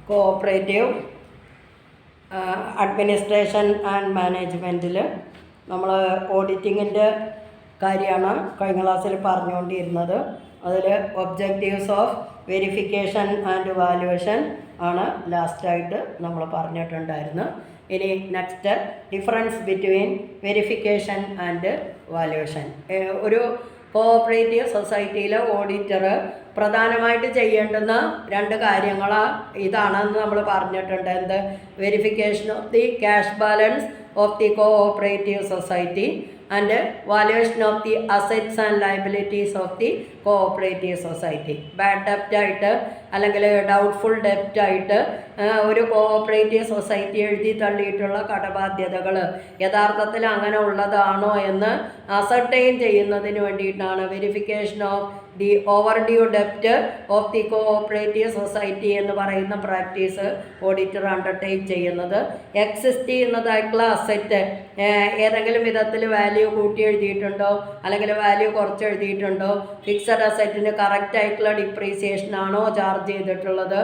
Cooperative administration and മാനേജ്മെൻറ്റിൽ നമ്മൾ ഓഡിറ്റിങ്ങിൻ്റെ കാര്യമാണ് കഴിഞ്ഞ ക്ലാസ്സിൽ പറഞ്ഞുകൊണ്ടിരുന്നത്. അതിൽ objectives of verification and valuation ആണ് ലാസ്റ്റായിട്ട് നമ്മൾ പറഞ്ഞിട്ടുണ്ടായിരുന്നു. ഇനി next difference between verification and valuation. ഒരു കോഓപ്പറേറ്റീവ് സൊസൈറ്റിയിലെ ഓഡിറ്റർ പ്രധാനമായിട്ട് ചെയ്യേണ്ടുന്ന രണ്ട് കാര്യങ്ങൾ ഇതാണെന്ന് നമ്മൾ പറഞ്ഞിട്ടുണ്ട്. എന്ത്? Verification of the cash balance of the cooperative society and valuation of the assets and liabilities of the cooperative society. Bad ഡെപ്റ്റ് ആയിട്ട് അല്ലെങ്കിൽ ഡൗട്ട്ഫുൾ ഡെപ്റ്റ് ആയിട്ട് ഒരു കോഓപ്പറേറ്റീവ് സൊസൈറ്റി എഴുതി തള്ളിയിട്ടുള്ള കടബാധ്യതകൾ യഥാർത്ഥത്തിൽ അങ്ങനെ ഉള്ളതാണോ എന്ന് അസർട്ടൈൻ ചെയ്യുന്നതിന് വേണ്ടിയിട്ടാണ് verification of the overdue ഡെപ്റ്റ് ഓഫ് ദി കോഓപ്പറേറ്റീവ് സൊസൈറ്റി എന്ന് പറയുന്ന പ്രാക്ടീസ് ഓഡിറ്റർ അണ്ടർടേക്ക് ചെയ്യുന്നത്. എക്സിസ്റ്റ് ചെയ്യുന്നതായിട്ടുള്ള അസറ്റ് ഏതെങ്കിലും വിധത്തിൽ വാല്യൂ കൂട്ടി എഴുതിയിട്ടുണ്ടോ അല്ലെങ്കിൽ വാല്യൂ കുറച്ച് എഴുതിയിട്ടുണ്ടോ, ഫിക്സഡ് അസറ്റിന് കറക്റ്റ് ആയിട്ടുള്ള ഡിപ്രീസിയേഷൻ ആണോ ചാർജ് ചെയ്തിട്ടുള്ളത്,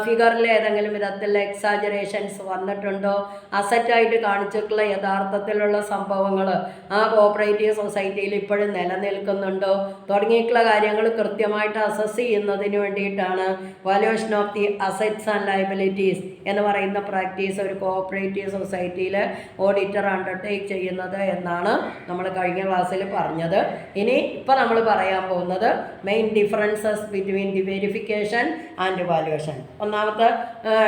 ഫിഗറിൽ ഏതെങ്കിലും വിധത്തിൽ എക്സാജറേഷൻസ് വന്നിട്ടുണ്ടോ, അസറ്റായിട്ട് കാണിച്ചിട്ടുള്ള യഥാർത്ഥത്തിലുള്ള സംഭവങ്ങൾ ആ കോഓപ്പറേറ്റീവ് സൊസൈറ്റിയിൽ ഇപ്പോഴും നിലനിൽക്കുന്നുണ്ടോ തുടങ്ങിയിട്ടുള്ള കാര്യങ്ങൾ കൃത്യമായിട്ട് അസസ് ചെയ്യുന്നതിന് വേണ്ടിയിട്ടാണ് valuation of the assets and liabilities എന്ന് പറയുന്ന പ്രാക്ടീസ് ഒരു കോഓപ്പറേറ്റീവ് സൊസൈറ്റിയിൽ ഓഡിറ്റർ അണ്ടർടേക്ക് ചെയ്യുന്നത് എന്നാണ് നമ്മൾ കഴിഞ്ഞ ക്ലാസ്സിൽ പറഞ്ഞത്. ഇനി ഇപ്പോൾ നമ്മൾ പറയാൻ പോകുന്നത് main differences between the verification and valuation. ഒന്നാമത്തെ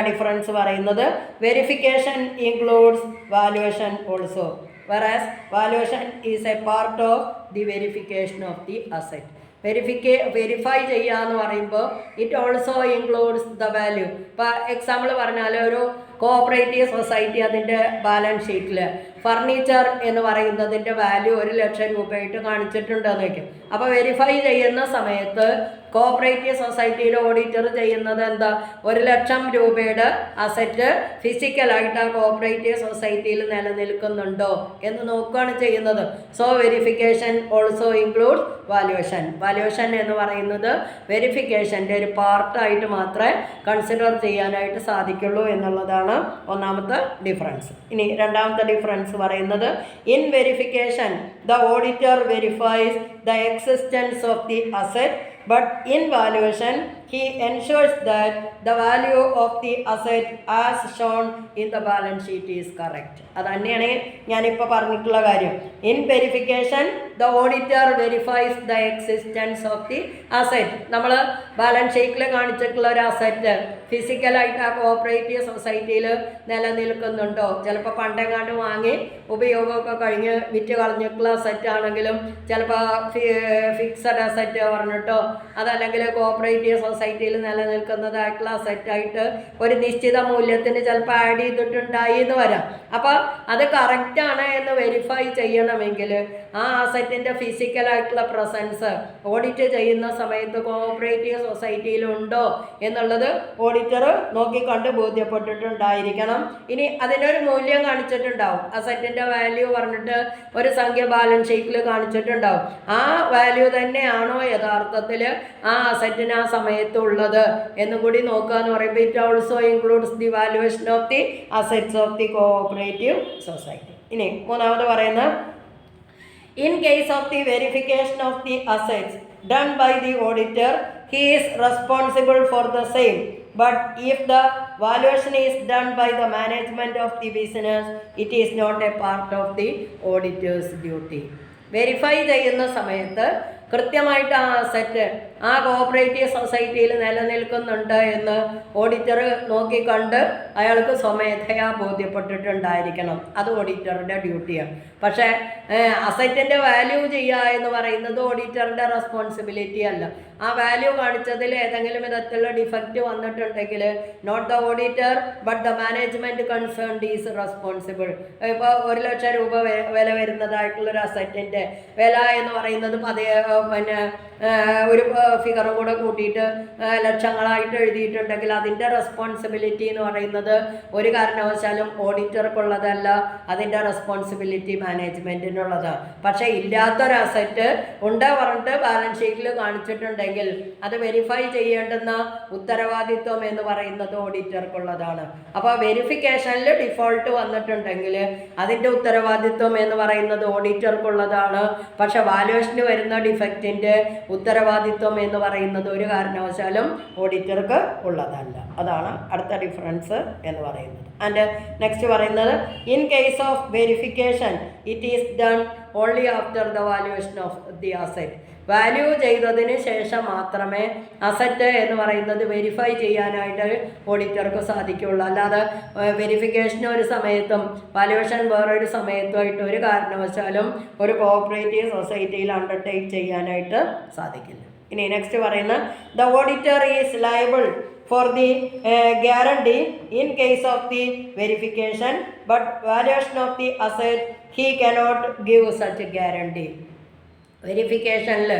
ഡിഫറൻസ് പറയുന്നത് verification includes valuation also, whereas valuation is a part of the verification of the asset. Verify ചെയ്യുക എന്ന് പറയുമ്പോൾ it also includes the value. ഇപ്പോൾ എക്സാമ്പിൾ പറഞ്ഞാൽ ഒരു കോഓപ്പറേറ്റീവ് സൊസൈറ്റി അതിൻ്റെ balance ഷീറ്റിൽ ഫർണിച്ചർ എന്ന് പറയുന്നതിൻ്റെ വാല്യൂ 1,00,000 രൂപയായിട്ട് കാണിച്ചിട്ടുണ്ടെന്ന് വയ്ക്കും. അപ്പോൾ വെരിഫൈ ചെയ്യുന്ന സമയത്ത് കോഓപ്പറേറ്റീവ് സൊസൈറ്റിയിലെ ഓഡിറ്റർ ചെയ്യുന്നത് എന്താ? 1,00,000 രൂപയുടെ അസറ്റ് ഫിസിക്കലായിട്ട് ആ കോഓപ്പറേറ്റീവ് സൊസൈറ്റിയിൽ നിലനിൽക്കുന്നുണ്ടോ എന്ന് നോക്കുകയാണ് ചെയ്യുന്നത്. So verification also include valuation. Valuation എന്ന് പറയുന്നത് വെരിഫിക്കേഷൻ്റെ ഒരു പാർട്ടായിട്ട് മാത്രമേ കൺസിഡർ ചെയ്യാനായിട്ട് സാധിക്കുള്ളൂ എന്നുള്ളതാണ് ഒന്നാമത്തെ ഡിഫറൻസ്. ഇനി രണ്ടാമത്തെ ഡിഫറൻസ് പറയുന്നത് in verification the auditor verifies the existence of the asset, but in valuation he ensures that the value of the asset as shown in the balance sheet is correct. അത് തന്നെയാണ് ഞാനിപ്പോൾ പറഞ്ഞിട്ടുള്ള കാര്യം. In verification the auditor verifies the existence of the asset. നമ്മൾ balance ഷീറ്റിൽ കാണിച്ചിട്ടുള്ള ഒരു asset ഫിസിക്കലായിട്ട് ആ കോഓപ്പറേറ്റീവ് സൊസൈറ്റിയിൽ നിലനിൽക്കുന്നുണ്ടോ, ചിലപ്പോൾ പണ്ടെങ്ങാണ്ട് വാങ്ങി ഉപയോഗമൊക്കെ കഴിഞ്ഞ് വിറ്റ് കളഞ്ഞിട്ടുള്ള അസറ്റ് ആണെങ്കിലും ചിലപ്പോൾ ഫിക്സഡ് അസറ്റ് പറഞ്ഞിട്ടോ അതല്ലെങ്കിൽ കോഓപ്പറേറ്റീവ് സൊസൈറ്റിയിൽ നിലനിൽക്കുന്നതായിട്ടുള്ള അസറ്റായിട്ട് ഒരു നിശ്ചിത മൂല്യത്തിന് ചിലപ്പോൾ ആഡ് ചെയ്തിട്ടുണ്ടായി എന്ന് വരാം. അപ്പോൾ അത് കറക്റ്റാണ് എന്ന് വെരിഫൈ ചെയ്യണമെങ്കിൽ ആ അസറ്റിൻ്റെ ഫിസിക്കലായിട്ടുള്ള പ്രസൻസ് ഓഡിറ്റ് ചെയ്യുന്ന സമയത്ത് കോഓപ്പറേറ്റീവ് സൊസൈറ്റിയിലുണ്ടോ എന്നുള്ളത് ഓഡിറ്റർ നോക്കിക്കണ്ട് ബോധ്യപ്പെട്ടിട്ടുണ്ടായിരിക്കണം. ഇനി അതിനൊരു മൂല്യം കാണിച്ചിട്ടുണ്ടാവും, അസറ്റിൻ്റെ വാല്യൂ പറഞ്ഞിട്ട് ഒരു സംഖ്യ ബാലൻസ് ഷീറ്റിൽ കാണിച്ചിട്ടുണ്ടാവും. ആ വാല്യൂ തന്നെയാണോ യഥാർത്ഥത്തിൽ ആ അസറ്റിന് ആ സമയത്ത് ഉള്ളത് എന്നും കൂടി നോക്കുക എന്ന് പറയുമ്പോൾ it also includes the valuation of the assets of the cooperative society. ഇനി മൂന്നാമത് പറയുന്നത് in case of the verification of the assets done by the auditor he is responsible for the same, but if the valuation is done by the management of the business it is not a part of the auditor's duty. Verify ചെയ്യുന്ന സമയത്ത് കൃത്യമായിട്ട് ആ asset ആ cooperative സൊസൈറ്റിയിൽ നിലനിൽക്കുന്നുണ്ട് എന്ന് auditor നോക്കിക്കണ്ട് അയാൾക്ക് സ്വമേധയാ ബോധ്യപ്പെട്ടിട്ടുണ്ടായിരിക്കണം. അത് ഓഡിറ്ററുടെ ഡ്യൂട്ടിയാണ്. പക്ഷേ അസറ്റിൻ്റെ വാല്യൂ ചെയ്യുക എന്ന് പറയുന്നത് ഓഡിറ്ററുടെ റെസ്പോൺസിബിലിറ്റി അല്ല. ആ വാല്യൂ കാണിച്ചതിൽ ഏതെങ്കിലും വിധത്തിലുള്ള ഡിഫക്റ്റ് വന്നിട്ടുണ്ടെങ്കിൽ not the auditor but the management concerned is responsible. ഇപ്പോൾ 1,00,000 രൂപ വില വരുന്നതായിട്ടുള്ളൊരു അസറ്റിൻ്റെ വില എന്ന് പറയുന്നത് ഒരു ഫിഗറും കൂടെ കൂട്ടിയിട്ട് ലക്ഷങ്ങളായിട്ട് എഴുതിയിട്ടുണ്ടെങ്കിൽ അതിൻ്റെ റെസ്പോൺസിബിലിറ്റി എന്ന് പറയുന്നത് ഒരു കാരണവശാലും ഓഡിറ്റർക്കുള്ളതല്ല, അതിൻ്റെ റെസ്പോൺസിബിലിറ്റി മാനേജ്മെൻറ്റിനുള്ളതാണ്. പക്ഷേ ഇല്ലാത്തൊരു അസറ്റ് ഉണ്ട് പറഞ്ഞിട്ട് ബാലൻസ് ഷീറ്റിൽ കാണിച്ചിട്ടുണ്ടെങ്കിൽ അത് വെരിഫൈ ചെയ്യേണ്ടുന്ന ഉത്തരവാദിത്വം എന്ന് പറയുന്നത് ഓഡിറ്റർക്കുള്ളതാണ്. അപ്പോൾ വെരിഫിക്കേഷനിൽ ഡിഫോൾട്ട് വന്നിട്ടുണ്ടെങ്കിൽ അതിൻ്റെ ഉത്തരവാദിത്വം എന്ന് പറയുന്നത് ഓഡിറ്റർക്കുള്ളതാണ്. പക്ഷെ വാല്യുവേഷന് വരുന്ന ഡിഫക്റ്റിൻ്റെ ഉത്തരവാദിത്വം എന്ന് പറയുന്നത് ഒരു കാരണവശാലും ഓഡിറ്റർക്ക് ഉള്ളതല്ല. അതാണ് അടുത്ത ഡിഫറൻസ് എന്ന് പറയുന്നത്. ആൻഡ് നെക്സ്റ്റ് പറയുന്നത് in case of verification it is done only after the valuation of the asset. Value ചെയ്തതിന് ശേഷം മാത്രമേ അസറ്റ് എന്ന് പറയുന്നത് വെരിഫൈ ചെയ്യാനായിട്ട് ഓഡിറ്റർക്ക് സാധിക്കുകയുള്ളൂ. അല്ലാതെ വെരിഫിക്കേഷൻ ഒരു സമയത്തും വാല്യുവേഷൻ വേറൊരു സമയത്തുമായിട്ട് ഒരു കാരണവശാലും ഒരു കോഓപ്പറേറ്റീവ് സൊസൈറ്റിയിൽ അണ്ടർടേക്ക് ചെയ്യാനായിട്ട് സാധിക്കില്ല. ഇനി നെക്സ്റ്റ് പറയുന്നത് the auditor is liable for the guarantee in case of the verification, but valuation of the asset he cannot give such a guarantee. വെരിഫിക്കേഷനിൽ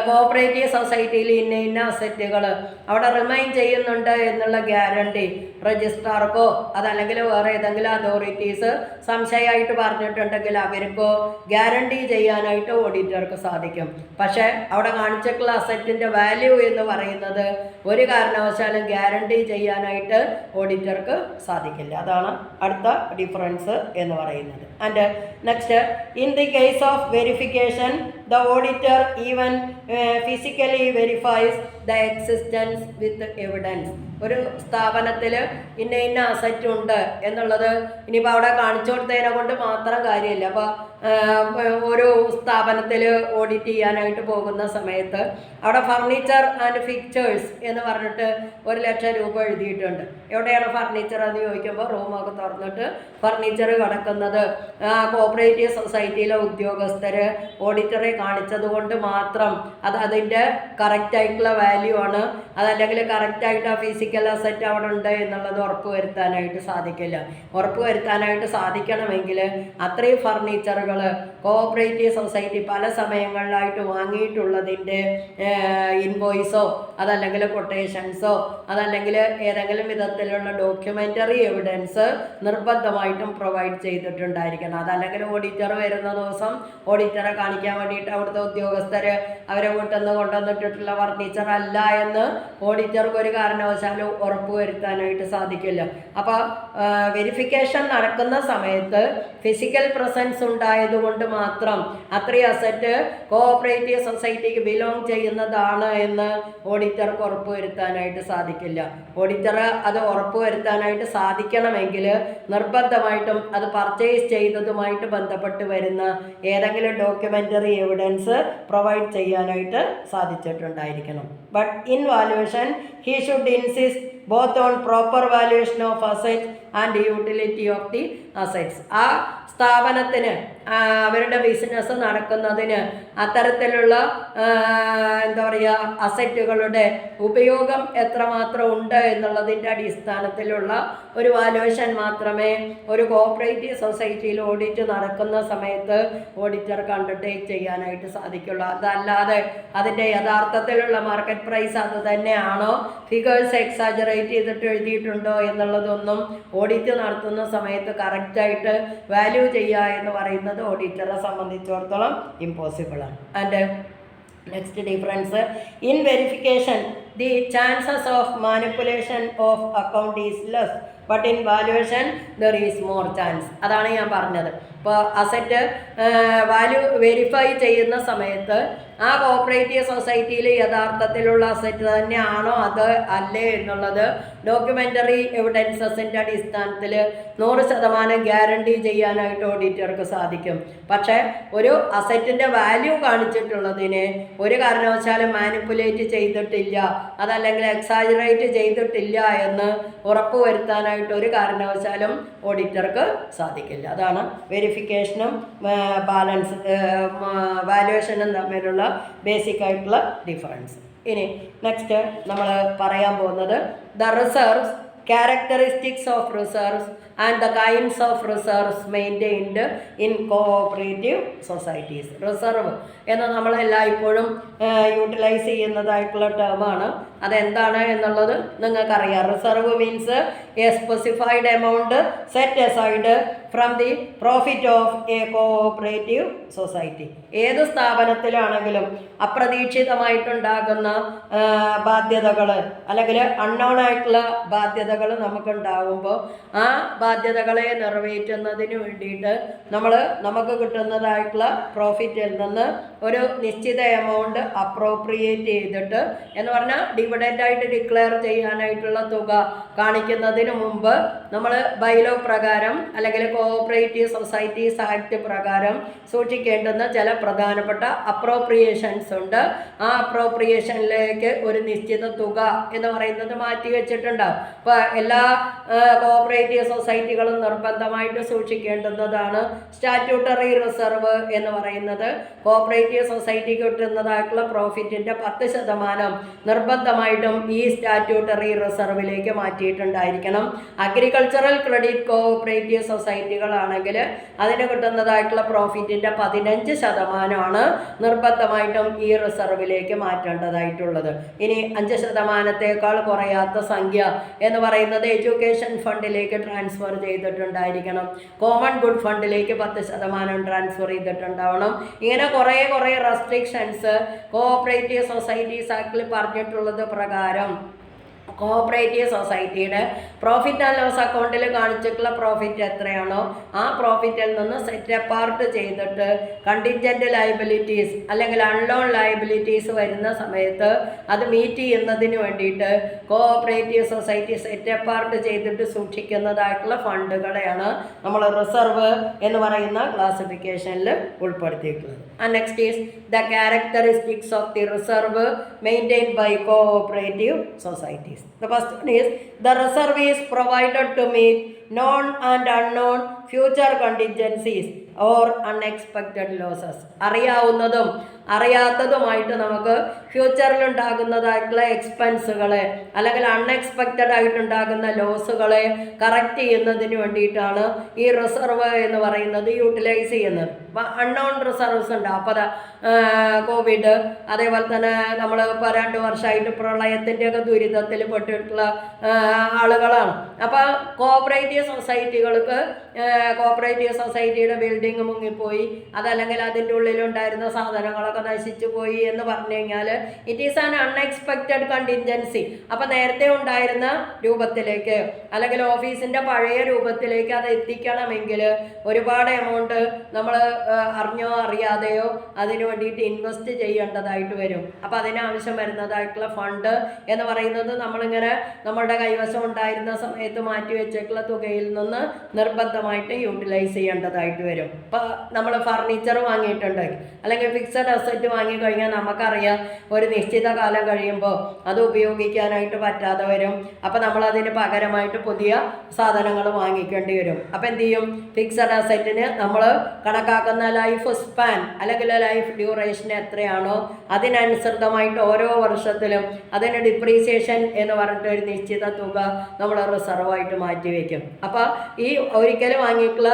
കോഓപ്പറേറ്റീവ് സൊസൈറ്റിയിൽ ഇന്ന അസറ്റുകൾ അവിടെ റിമൈൻ ചെയ്യുന്നുണ്ട് എന്നുള്ള ഗ്യാരണ്ടി രജിസ്ട്രാർക്കോ അതല്ലെങ്കിൽ വേറെ ഏതെങ്കിലും അതോറിറ്റീസ് സംശയമായിട്ട് പറഞ്ഞിട്ടുണ്ടെങ്കിൽ അവർക്കോ ഗ്യാരണ്ടി ചെയ്യാനായിട്ട് ഓഡിറ്റർക്ക് സാധിക്കും. പക്ഷേ അവിടെ കാണിച്ചിട്ടുള്ള അസറ്റിൻ്റെ വാല്യൂ എന്ന് പറയുന്നത് ഒരു കാരണവശാലും ഗ്യാരണ്ടി ചെയ്യാനായിട്ട് ഓഡിറ്റർക്ക് സാധിക്കില്ല. അതാണ് അടുത്ത ഡിഫറൻസ് എന്ന് പറയുന്നത്. And next in the case of verification the auditor even physically verifies the existence with evidence. ഒരു സ്ഥാപനത്തിൽ ഇന്ന അസറ്റ് ഉണ്ട് എന്നുള്ളത് ഇനിയിപ്പോൾ അവിടെ കാണിച്ചു കൊടുത്തതിനെ കൊണ്ട് മാത്രം കാര്യമില്ല. അപ്പോൾ ഒരു സ്ഥാപനത്തിൽ ഓഡിറ്റ് ചെയ്യാനായിട്ട് പോകുന്ന സമയത്ത് അവിടെ ഫർണിച്ചർ ആൻഡ് ഫിക്ചേഴ്സ് എന്ന് പറഞ്ഞിട്ട് 1,00,000 രൂപ എഴുതിയിട്ടുണ്ട്. എവിടെയാണ് ഫർണിച്ചർ എന്ന് ചോദിക്കുമ്പോൾ റൂമൊക്കെ തുറന്നിട്ട് ഫർണിച്ചർ കിടക്കുന്നത് കോഓപ്പറേറ്റീവ് സൊസൈറ്റിയിലെ ഉദ്യോഗസ്ഥർ ഓഡിറ്ററെ കാണിച്ചത് കൊണ്ട് മാത്രം അതിൻ്റെ കറക്റ്റായിട്ടുള്ള വാല്യൂ ആണ്, അതല്ലെങ്കിൽ കറക്റ്റായിട്ട് ആ ഫിസിക്കൽ അസറ്റ് അവിടെ ഉണ്ട് എന്നുള്ളത് ഉറപ്പ് വരുത്താനായിട്ട് സാധിക്കില്ല. ഉറപ്പ് വരുത്താനായിട്ട് സാധിക്കണമെങ്കിൽ അത്രയും ഫർണിച്ചറുകൾ കോഓപ്പറേറ്റീവ് സൊസൈറ്റി പല സമയങ്ങളിലായിട്ട് വാങ്ങിയിട്ടുള്ളതിൻ്റെ ഇൻവോയ്സോ അതല്ലെങ്കിൽ കൊട്ടേഷൻസോ അതല്ലെങ്കിൽ ഏതെങ്കിലും വിധത്തിലുള്ള ഡോക്യുമെൻ്ററി എവിഡൻസ് നിർബന്ധമായിട്ടും പ്രൊവൈഡ് ചെയ്തിട്ടുണ്ടായിരിക്കണം. അതല്ലെങ്കിൽ ഓഡിറ്റർ വരുന്ന ദിവസം ഓഡിറ്ററെ കാണിക്കാൻ വേണ്ടിയിട്ട് അവിടുത്തെ ഉദ്യോഗസ്ഥർ അവരെ വീട്ടിൽ നിന്ന് കൊണ്ടുവന്നിട്ടുള്ള ഫർണിച്ചർ അല്ല എന്ന് ഓഡിറ്റർക്ക് ഒരു കാരണവശാലും ഉറപ്പ് വരുത്താനായിട്ട് സാധിക്കില്ല. അപ്പോൾ വെരിഫിക്കേഷൻ നടക്കുന്ന സമയത്ത് ഫിസിക്കൽ പ്രസൻസ് ഉണ്ടായതുകൊണ്ട് മാത്രം അത്രയും അസറ്റ് കോഓപ്പറേറ്റീവ് സൊസൈറ്റിക്ക് ബിലോങ് ചെയ്യുന്നതാണ് എന്ന് ഓഡിറ്റർക്ക് ഉറപ്പ് വരുത്താനായിട്ട് സാധിക്കില്ല. ഓഡിറ്റർ അത് ഉറപ്പ് വരുത്താനായിട്ട് സാധിക്കണമെങ്കിൽ നിർബന്ധമായിട്ടും അത് പർച്ചേസ് ചെയ്തതുമായിട്ട് ബന്ധപ്പെട്ട് വരുന്ന ഏതെങ്കിലും ഡോക്യുമെൻ്ററി എവിഡൻസ് പ്രൊവൈഡ് ചെയ്യാനായിട്ട് സാധിച്ചിട്ടുണ്ടായിരിക്കണം. But in valuation he should insist both on proper valuation of assets and utility of the assets. ആ സ്ഥാപനത്തിന് അവരുടെ ബിസിനസ് നടക്കുന്നതിന് അത്തരത്തിലുള്ള എന്താ പറയുക അസറ്റുകളുടെ ഉപയോഗം എത്രമാത്രം ഉണ്ട് എന്നുള്ളതിൻ്റെ അടിസ്ഥാനത്തിലുള്ള ഒരു വാല്യുവേഷൻ മാത്രമേ ഒരു കോഓപ്പറേറ്റീവ് സൊസൈറ്റിയിൽ ഓഡിറ്റ് നടക്കുന്ന സമയത്ത് ഓഡിറ്റർക്ക് അണ്ടർടേക്ക് ചെയ്യാനായിട്ട് സാധിക്കുള്ളൂ. അതല്ലാതെ അതിൻ്റെ യഥാർത്ഥത്തിലുള്ള മാർക്കറ്റ് പ്രൈസ് അത് തന്നെയാണോ, ഫിഗേഴ്സ് എക്സാജറേറ്റ് ചെയ്തിട്ട് എഴുതിയിട്ടുണ്ടോ എന്നുള്ളതൊന്നും ഓഡിറ്റ് നടത്തുന്ന സമയത്ത് കറക്റ്റായിട്ട് വാല്യൂ ചെയ്യുക എന്ന് പറയുന്നത് ഓഡിറ്ററെ സംബന്ധിച്ചിടത്തോളം ഇമ്പോസിബിളാണ്. And next difference in verification the chances of manipulation of account is less, but in valuation there is more chance. അതാണ് ഞാൻ പറഞ്ഞത്. ഇപ്പോൾ അസറ്റ് വാല്യൂ വെരിഫൈ ചെയ്യുന്ന സമയത്ത് ആ കോഓപ്പറേറ്റീവ് സൊസൈറ്റിയിൽ യഥാർത്ഥത്തിലുള്ള അസറ്റ് തന്നെയാണോ അത് അല്ലേ എന്നുള്ളത് ഡോക്യുമെൻ്ററി എവിഡൻസസിൻ്റെ അടിസ്ഥാനത്തിൽ 100% ഗ്യാരണ്ടി ചെയ്യാനായിട്ട് ഓഡിറ്റർക്ക് സാധിക്കും. പക്ഷേ ഒരു അസറ്റിൻ്റെ വാല്യൂ കാണിച്ചിട്ടുള്ളതിനെ ഒരു കാരണവശാലും മാനിപ്പുലേറ്റ് ചെയ്തിട്ടില്ല, അതല്ലെങ്കിൽ എക്സാജറേറ്റ് ചെയ്തിട്ടില്ല എന്ന് ഉറപ്പ് വരുത്താനായിട്ട് ഒരു കാരണവശാലും ഓഡിറ്റർക്ക് സാധിക്കില്ല. അതാണ് വെരിഫിക്കേഷനും ബാലൻസ് വാല്യുവേഷനും തമ്മിലുള്ള ബേസിക് ആയിട്ടുള്ള ഡിഫറൻസ്. ഇനി നെക്സ്റ്റ് നമ്മൾ പറയാൻ പോകുന്നത് the reserves characteristics of reserves and the kinds of reserves maintained in cooperative societies. Reserve എന്ന് നമ്മളെല്ലാം ഇപ്പോഴും യൂട്ടിലൈസ് ചെയ്യുന്നതായിട്ടുള്ള ടേമാണ്. അതെന്താണ് എന്നുള്ളത് നിങ്ങൾക്കറിയാം. Reserve means A specified amount set aside from the profit of A cooperative society. ഏത് സ്ഥാപനത്തിലാണെങ്കിലും അപ്രതീക്ഷിതമായിട്ടുണ്ടാകുന്ന ബാധ്യതകൾ അല്ലെങ്കിൽ അൺനോൺ ആയിട്ടുള്ള ബാധ്യതകൾ നമുക്കുണ്ടാകുമ്പോൾ ആ ബാധ്യതകളെ നിറവേറ്റുന്നതിന് വേണ്ടിയിട്ട് നമുക്ക് കിട്ടുന്നതായിട്ടുള്ള പ്രോഫിറ്റിൽ നിന്ന് ഒരു നിശ്ചിത എമൗണ്ട് അപ്രോപ്രിയേറ്റ് ചെയ്തിട്ട് എന്ന് പറഞ്ഞാൽ ഡിവിഡൻ്റായിട്ട് ഡിക്ലെയർ ചെയ്യാനായിട്ടുള്ള തുക കാണിക്കുന്നതിന് മുമ്പ് നമ്മൾ ബൈലോ പ്രകാരം അല്ലെങ്കിൽ കോഓപ്പറേറ്റീവ് സൊസൈറ്റീസ് ആക്ട് പ്രകാരം സൂക്ഷിക്കേണ്ടുന്ന ചില പ്രധാനപ്പെട്ട അപ്രോപ്രിയേഷൻസ് ഉണ്ട്. ആ അപ്രോപ്രിയേഷനിലേക്ക് ഒരു നിശ്ചിത തുക എന്ന് പറയുന്നത് മാറ്റി വെച്ചിട്ടുണ്ടാവും. അപ്പോൾ എല്ലാ കോഓപ്പറേറ്റീവ് സൊസൈറ്റികളും നിർബന്ധമായിട്ട് സൂക്ഷിക്കേണ്ടുന്നതാണ് സ്റ്റാറ്റ്യൂട്ടറി റിസർവ് എന്ന് പറയുന്നത്. കോഓപ്പറേറ്റീവ് സൊസൈറ്റിക്ക് കിട്ടുന്നതായിട്ടുള്ള പ്രോഫിറ്റിൻ്റെ 10% നിർബന്ധമായിട്ടും ഈ സ്റ്റാറ്റ്യൂട്ടറി റിസർവിലേക്ക് മാറ്റിയിട്ടുണ്ടായിരിക്കണം. അഗ്രികൾച്ചറൽ ക്രെഡിറ്റ് കോഓപ്പറേറ്റീവ് സൊസൈറ്റികളാണെങ്കിൽ അതിന് കിട്ടുന്നതായിട്ടുള്ള പ്രോഫിറ്റിൻ്റെ 15% നിർബന്ധമായിട്ടും ഈ റിസർവിലേക്ക് മാറ്റേണ്ടതായിട്ടുള്ളത്. ഇനി 5%-ത്തേക്കാൾ കുറയാത്ത സംഖ്യ എന്ന് പറയുന്നത് എഡ്യൂക്കേഷൻ ഫണ്ടിലേക്ക് ട്രാൻസ്ഫർ ചെയ്തിട്ടുണ്ടായിരിക്കണം. കോമൺ ഗുഡ് ഫണ്ടിലേക്ക് 10% ട്രാൻസ്ഫർ ചെയ്തിട്ടുണ്ടാവണം. ഇങ്ങനെ കുറേ റെസ്ട്രിക്ഷൻസ് കോഓപ്പറേറ്റീവ് സൊസൈറ്റീസ് ആക്ടിൽ പറഞ്ഞിട്ടുള്ളത് പ്രകാരം കോഓപ്പറേറ്റീവ് സൊസൈറ്റിയുടെ പ്രോഫിറ്റ് ആൻഡ് ലോസ് അക്കൗണ്ടിൽ കാണിച്ചിട്ടുള്ള പ്രോഫിറ്റ് എത്രയാണോ ആ പ്രോഫിറ്റിൽ നിന്ന് സെറ്റ് അപ്പാർട്ട് ചെയ്തിട്ട് കണ്ടിൻജൻറ്റ് ലയബിലിറ്റീസ് അല്ലെങ്കിൽ അൺലോൺ ലയബിലിറ്റീസ് വരുന്ന സമയത്ത് അത് മീറ്റ് ചെയ്യുന്നതിന് വേണ്ടിയിട്ട് കോഓപ്പറേറ്റീവ് സൊസൈറ്റി സെറ്റ് അപ്പാർട്ട് ചെയ്തിട്ട് സൂക്ഷിക്കുന്നതായിട്ടുള്ള ഫണ്ടുകളെയാണ് നമ്മൾ റിസർവ് എന്ന് പറയുന്ന ക്ലാസിഫിക്കേഷനിൽ ഉൾപ്പെടുത്തിയിട്ടുള്ളത്. And next is the characteristics of the reserve maintained by cooperative societies. The first one is the reserve is provided to meet known and unknown future contingencies or unexpected losses. അറിയാവുന്നതും അറിയാത്തതുമായിട്ട് നമുക്ക് ഫ്യൂച്ചറിലുണ്ടാകുന്നതായിട്ടുള്ള എക്സ്പെൻസുകളെ അല്ലെങ്കിൽ unexpected ആയിട്ടുണ്ടാകുന്ന ലോസുകളെ correct ചെയ്യുന്നതിന് വേണ്ടിയിട്ടാണ് ഈ reserve എന്ന് പറയുന്നത് utilise ചെയ്യുന്നത്. അപ്പം unknown reserves ഉണ്ട്. അപ്പോൾ കോവിഡ്, അതേപോലെ തന്നെ നമ്മൾ ഇപ്പോൾ 2 വർഷമായിട്ട് പ്രളയത്തിൻ്റെയൊക്കെ ദുരിതത്തിൽ പെട്ടിട്ടുള്ള ആളുകളാണ്. അപ്പോൾ കോഓപ്പറേറ്റീവ് സൊസൈറ്റികൾക്ക് കോഓപ്പറേറ്റീവ് സൊസൈറ്റിയുടെ ബിൽഡിംഗ് മുങ്ങിപ്പോയി, അതല്ലെങ്കിൽ അതിൻ്റെ ഉള്ളിലുണ്ടായിരുന്ന സാധനങ്ങളൊക്കെ നശിച്ചു പോയി എന്ന് പറഞ്ഞു കഴിഞ്ഞാൽ it is an unexpected contingency. അപ്പം നേരത്തെ ഉണ്ടായിരുന്ന രൂപത്തിലേക്ക് അല്ലെങ്കിൽ ഓഫീസിൻ്റെ പഴയ രൂപത്തിലേക്ക് അത് എത്തിക്കണമെങ്കിൽ ഒരുപാട് എമൗണ്ട് നമ്മൾ അറിഞ്ഞോ അറിയാതെയോ അതിന് വേണ്ടിയിട്ട് ഇൻവെസ്റ്റ് ചെയ്യേണ്ടതായിട്ട് വരും. അപ്പം അതിനാവശ്യം വരുന്നതായിട്ടുള്ള ഫണ്ട് എന്ന് പറയുന്നത് നമ്മളിങ്ങനെ നമ്മളുടെ കൈവശം ഉണ്ടായിരുന്ന സമയത്ത് മാറ്റി വെച്ചിട്ടുള്ള തുകയിൽ നിന്ന് നിർബന്ധമായിട്ട് യൂട്ടിലൈസ് ചെയ്യേണ്ടതായിട്ട് വരും. ഇപ്പം നമ്മൾ ഫർണിച്ചർ വാങ്ങിയിട്ടുണ്ട് അല്ലെങ്കിൽ ഫിക്സഡ് അസറ്റ് വാങ്ങിക്കഴിഞ്ഞാൽ നമുക്കറിയാം ഒരു നിശ്ചിത കാലം കഴിയുമ്പോൾ അത് ഉപയോഗിക്കാനായിട്ട് പറ്റാതെ വരും. അപ്പം നമ്മളതിന് പകരമായിട്ട് പുതിയ സാധനങ്ങൾ വാങ്ങിക്കേണ്ടി വരും. അപ്പം എന്ത് ചെയ്യും? ഫിക്സഡ് അസറ്റിന് നമ്മൾ കണക്കാക്കുന്ന ലൈഫ് സ്പാൻ അല്ലെങ്കിൽ ലൈഫ് ഡ്യൂറേഷൻ എത്രയാണോ അതിനനുസൃതമായിട്ട് ഓരോ വർഷത്തിലും അതിന് ഡിപ്രീസിയേഷൻ എന്ന് പറഞ്ഞിട്ട് ഒരു നിശ്ചിത തുക നമ്മൾ റിസർവായിട്ട് മാറ്റി വയ്ക്കും. അപ്പോൾ ഈ ഒരിക്കലും വാങ്ങിയിട്ടുള്ള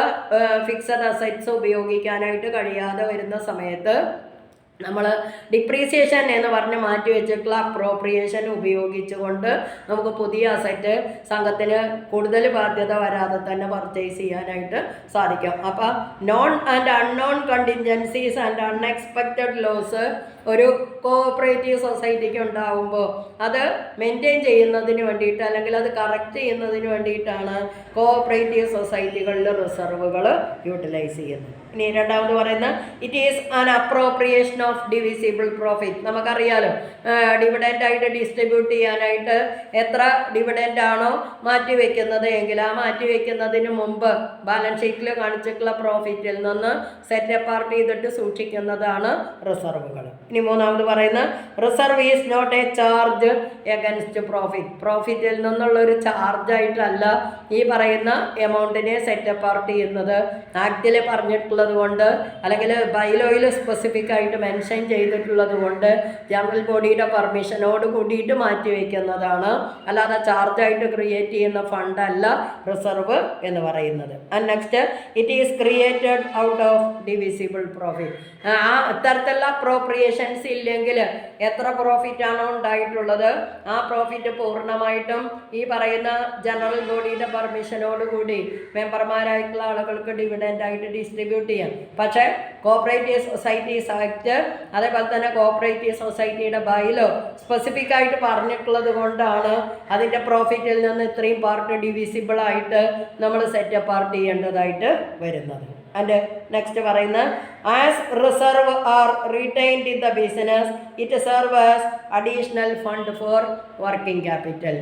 ഫിക്സഡ് അസറ്റ്സ് ഉപയോഗിക്കാനായിട്ട് കഴിയാതെ വരുന്ന സമയത്ത് നമ്മൾ ഡിപ്രീസിയേഷൻ എന്ന് പറഞ്ഞ് മാറ്റി വെച്ചിട്ടുള്ള അപ്രോപ്രിയേഷൻ ഉപയോഗിച്ചുകൊണ്ട് നമുക്ക് പുതിയ അസറ്റ് സംഘത്തിന് കൂടുതൽ ബാധ്യത വരാതെ തന്നെ പർച്ചേസ് ചെയ്യാനായിട്ട് സാധിക്കും. അപ്പോൾ known and unknown contingencies and unexpected loss ഒരു കോഓപ്പറേറ്റീവ് സൊസൈറ്റിക്ക് ഉണ്ടാകുമ്പോൾ അത് മെയിൻറ്റെയിൻ ചെയ്യുന്നതിന് വേണ്ടിയിട്ട് അല്ലെങ്കിൽ അത് കറക്റ്റ് ചെയ്യുന്നതിന് വേണ്ടിയിട്ടാണ് കോഓപ്പറേറ്റീവ് സൊസൈറ്റികളിൽ റിസർവുകൾ യൂട്ടിലൈസ് ചെയ്യുന്നത്. ഇനി രണ്ടാമത് പറയുന്നത് it is an appropriation of divisible profit. നമുക്കറിയാലോ ഡിവിഡൻ്റ് ആയിട്ട് ഡിസ്ട്രിബ്യൂട്ട് ചെയ്യാനായിട്ട് എത്ര ഡിവിഡൻ്റ് ആണോ മാറ്റി വെക്കുന്നത് എങ്കിൽ ആ മാറ്റി വെക്കുന്നതിന് മുമ്പ് ബാലൻസ് ഷീറ്റിൽ കാണിച്ചിട്ടുള്ള പ്രോഫിറ്റിൽ നിന്ന് സെറ്റ് അപ്പാർട്ട് ചെയ്തിട്ട് സൂക്ഷിക്കുന്നതാണ് റിസർവുകൾ. ഇനി ഇനി മൂന്നാമത് പറയുന്ന reserve is not a charge against profit. പ്രോഫിറ്റിൽ നിന്നുള്ളൊരു ചാർജായിട്ടല്ല ഈ പറയുന്ന എമൗണ്ടിനെ സെറ്റ് അപ്പാർട്ട് ചെയ്യുന്നത്. ആക്റ്റിൽ പറഞ്ഞിട്ടുള്ളത് കൊണ്ട് അല്ലെങ്കിൽ ബൈലോയിൽ സ്പെസിഫിക് ആയിട്ട് മെൻഷൻ ചെയ്തിട്ടുള്ളത് കൊണ്ട് ജനറൽ ബോഡിയുടെ പെർമിഷനോട് കൂടിയിട്ട് മാറ്റി വയ്ക്കുന്നതാണ്. അല്ലാതെ ചാർജായിട്ട് ക്രിയേറ്റ് ചെയ്യുന്ന ഫണ്ടല്ല റിസർവ് എന്ന് പറയുന്നത്. And next, it is created out of divisible profit. ആ ഇത്തരത്തിലുള്ള അപ്രോപ്രിയേഷൻസ് ഇല്ലെങ്കിൽ എത്ര പ്രോഫിറ്റ് ആണോ ഉണ്ടായിട്ടുള്ളത് ആ പ്രോഫിറ്റ് പൂർണ്ണമായിട്ടും ഈ പറയുന്ന ജനറൽ ബോഡിയുടെ പെർമിഷനോട് കൂടി മെമ്പർമാരായിട്ടുള്ള ആളുകൾക്ക് ഡിവിഡൻഡ് ആയിട്ട് ഡിസ്ട്രിബ്യൂട്ട് ചെയ്യാം. പക്ഷേ കോപ്പറേറ്റീവ് സൊസൈറ്റീസ് ആക്ട് അതേപോലെ തന്നെ കോപ്പറേറ്റീവ് സൊസൈറ്റിയുടെ ബൈലോ സ്പെസിഫിക് ആയിട്ട് പറഞ്ഞിട്ടുള്ളത് കൊണ്ടാണ് അതിൻ്റെ പ്രോഫിറ്റിൽ നിന്ന് ഇത്രയും പാർട്ട് ഡിവിസിബിൾ ആയിട്ട് നമ്മൾ സെറ്റ് അപ്പാർട്ട് ചെയ്യേണ്ടതായിട്ട് വരുന്നത്. ആൻഡ് നെക്സ്റ്റ് പറയുന്ന as reserve are retained in the business it serve as additional fund for working capital.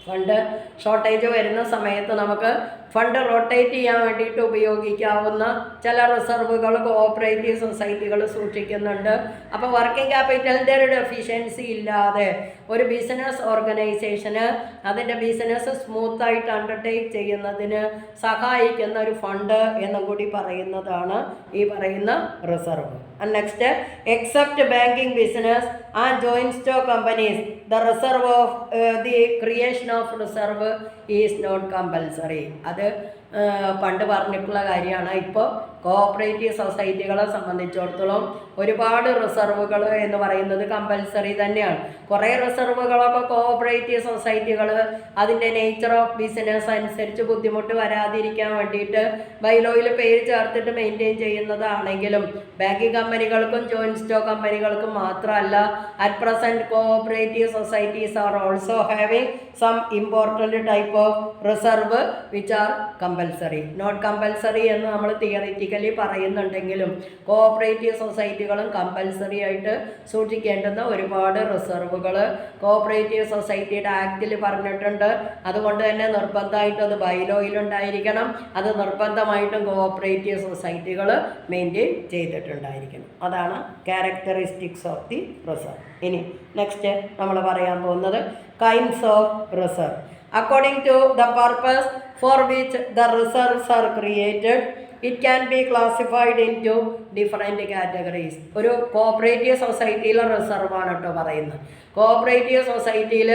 Fund shortage വരുന്ന സമയത്ത് നമുക്ക് ഫണ്ട് റൊട്ടേറ്റ് ചെയ്യാൻ വേണ്ടിയിട്ട് ഉപയോഗിക്കാവുന്ന ചില റിസർവുകൾ കോഓപ്പറേറ്റീവ് സൊസൈറ്റികൾ സൂക്ഷിക്കുന്നുണ്ട്. അപ്പോൾ വർക്കിംഗ് ക്യാപിറ്റലിൻ്റെ ഒരു ഡെഫിഷ്യൻസി ഇല്ലാതെ ഒരു ബിസിനസ് ഓർഗനൈസേഷന് അതിൻ്റെ ബിസിനസ് സ്മൂത്തായിട്ട് അണ്ടർടേക്ക് ചെയ്യുന്നതിന് സഹായിക്കുന്ന ഒരു ഫണ്ട് എന്നും കൂടി പറയുന്നതാണ് ഈ പറയുന്ന reserve. And next, except banking business and joint stock companies the reserve of the creation of reserve is not compulsory. അത് പണ്ട് പറഞ്ഞിട്ടുള്ള കാര്യമാണ്. ഇപ്പോൾ കോഓപ്പറേറ്റീവ് സൊസൈറ്റികളെ സംബന്ധിച്ചിടത്തോളം ഒരുപാട് റിസർവുകൾ എന്ന് പറയുന്നത് കമ്പൽസറി തന്നെയാണ്. കുറേ റിസർവുകളൊക്കെ കോഓപ്പറേറ്റീവ് സൊസൈറ്റികൾ അതിൻ്റെ നേച്ചർ ഓഫ് ബിസിനസ് അനുസരിച്ച് ബുദ്ധിമുട്ട് വരാതിരിക്കാൻ വേണ്ടിയിട്ട് ബൈലോയിൽ പേര് ചേർത്തിട്ട് മെയിൻറ്റെയിൻ ചെയ്യുന്നതാണെങ്കിലും ബാങ്കിങ് കമ്പനികൾക്കും ജോയിൻറ്റ് സ്റ്റോക്ക് കമ്പനികൾക്കും മാത്രമല്ല at present cooperative societies are also having some important type of reserve which are compulsory. Not compulsory എന്ന് നമ്മൾ തിയറിറ്റിക്കലി പറയുന്നുണ്ടെങ്കിലും കോഓപ്പറേറ്റീവ് സൊസൈറ്റികളും കമ്പൽസറി ആയിട്ട് സൂക്ഷിക്കേണ്ടുന്ന ഒരുപാട് റിസർവുകൾ കോഓപ്പറേറ്റീവ് സൊസൈറ്റിയുടെ ആക്റ്റിൽ പറഞ്ഞിട്ടുണ്ട്. അതുകൊണ്ട് തന്നെ നിർബന്ധമായിട്ടും അത് ബൈലോയിലുണ്ടായിരിക്കണം. അത് നിർബന്ധമായിട്ടും കോഓപ്പറേറ്റീവ് സൊസൈറ്റികൾ മെയിൻറ്റെയിൻ ചെയ്തിട്ടുണ്ടായിരിക്കണം. അതാണ് ക്യാരക്ടറിസ്റ്റിക്സ് ഓഫ് ദി റിസർവ്. ഇനി നെക്സ്റ്റ് നമ്മൾ പറയാൻ പോകുന്നത് kinds of reserve. According to the purpose for which the reserves are created, it can be classified into different categories. ഒരു കോഓപ്പറേറ്റീവ് സൊസൈറ്റിയിലെ റിസർവാണ് കേട്ടോ പറയുന്നത്. കോഓപ്പറേറ്റീവ് സൊസൈറ്റിയിൽ